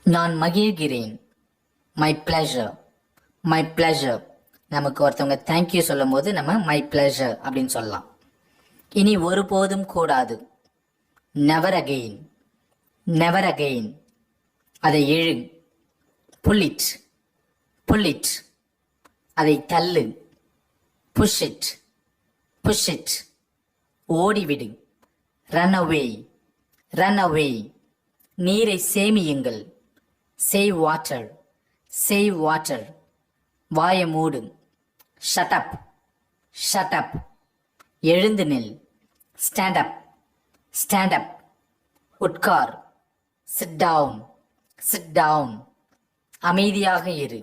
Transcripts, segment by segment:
நான் மகிழ்கிறேன். My pleasure. My pleasure. நமக்கு ஒருத்தவங்க தேங்க்யூ சொல்லும் போது நம்ம மை பிளஷர் அப்படின்னு சொல்லலாம். இனி ஒருபோதும் கூடாது. Never again. Never again. அதை எழு. புல்லிட். புல்லிட். அதை தள்ளு. Push it. Push it. ஓடிவிடு. Run away. Run away. நீரை சேமியுங்கள். Save water. Save water. வாய மூடு. Shut up. Shut up. எழுந்து நில். Stand up. Stand up. உட்கார். Sit down. Sit down. அமைதியாக இரு.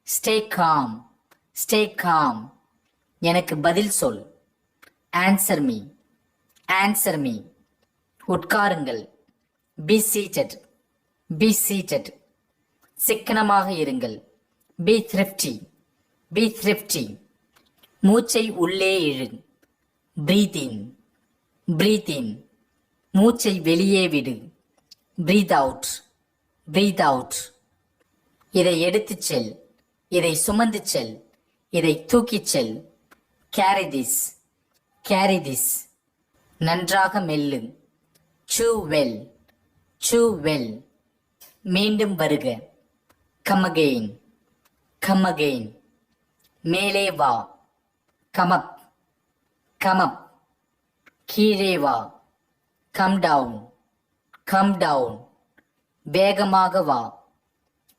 Stay calm. Stay calm. எனக்கு பதில் சொல். Answer me. Answer me. உட்காருங்கள். Be seated. Be seated. சிக்கனமாக இருங்கள். Be thrifty. Be thrifty. மூச்சை உள்ளே இழு. Breathe in. Breathe in. மூச்சை வெளியே விடு. Breathe out. Breathe out. இதை எடுத்துச் செல். இதை சுமந்து செல். இதை தூக்கிச் செல். Carry this. Carry this. நன்றாக மெல்லு. Chew well. Chew well. மீண்டும் வருக. Come again. Come again. மேலே வா. Come up. Come up. கீழே வா. Come down. Come down. வேகமாக வா.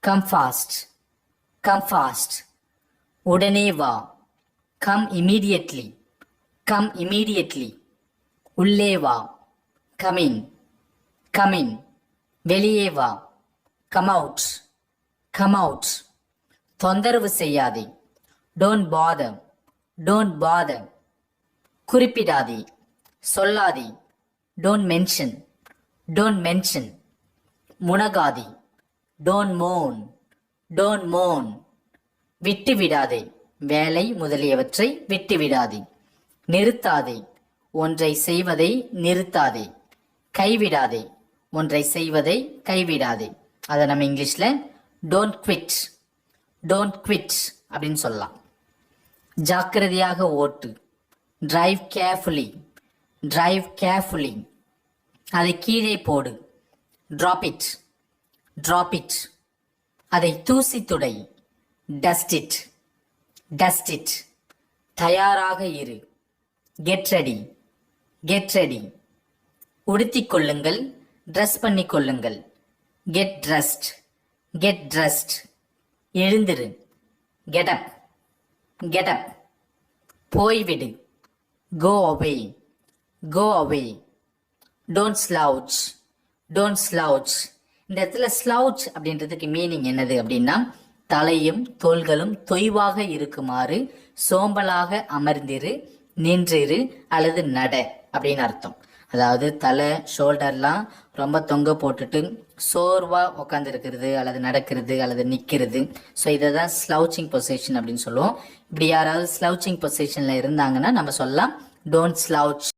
Come fast. Come fast. உடனே வா. Come immediately. Come immediately. உள்ளே வா. Come in. Come in. வெளியே வா. Come out. Come out. தொந்தரவு செய்யாதே. Don't bother. Don't bother. குறிப்பிடாதே. சொல்லாதே. Don't mention. Don't mention. முனகாதே. Don't moan. Don't moan. விட்டு விடாதே. வேலை முதலியவற்றை விட்டு விடாதே. நிறுத்தாதே. ஒன்றை செய்வதை நிறுத்தாதே. கைவிடாதே. ஒன்றை செய்வதை கைவிடாதே. அதை நம்ம இங்கிலீஷ்ல டோன்ட் குவிட். டோன்ட் குவிட் அப்படின்னு சொல்லலாம். ஜாக்கிரதையாக ஓட்டு. Drive carefully. Drive carefully. அதை கீழே போடு. Drop it. Drop it. அதை தூசி துடை. Dust it. Dust it. தயாராக இரு. Get ready. Get ready. உடுத்திக் கொள்ளுங்கள். ட்ரெஸ் பண்ணி கொள்ளுங்கள். Get dressed. Get dressed. எழுந்திரு. Get up. Get up. போய்விடு. Go away. Go away. Don't slouch. Don't slouch. இந்த இடத்துல ஸ்லவுச் அப்படின்றதுக்கு மீனிங் என்னது அப்படின்னா, தலையும் தோள்களும் தொய்வாக இருக்குமாறு சோம்பலாக அமர்ந்திரு, நின்றிரு அல்லது நட அப்படின்னு அர்த்தம். அதாவது தலை ஷோல்டர்லாம் ரொம்ப தொங்க போட்டுட்டு சோர்வாக உட்காந்துருக்கிறது அல்லது நடக்கிறது அல்லது நிற்கிறது. ஸோ இதை தான் ஸ்லவுச்சிங் பொசிஷன் அப்படின்னு சொல்லுவோம். இப்படி யாராவது ஸ்லவுச்சிங் பொசிஷனில் இருந்தாங்கன்னா நம்ம சொல்லலாம் டோன்ட் ஸ்லவுச்.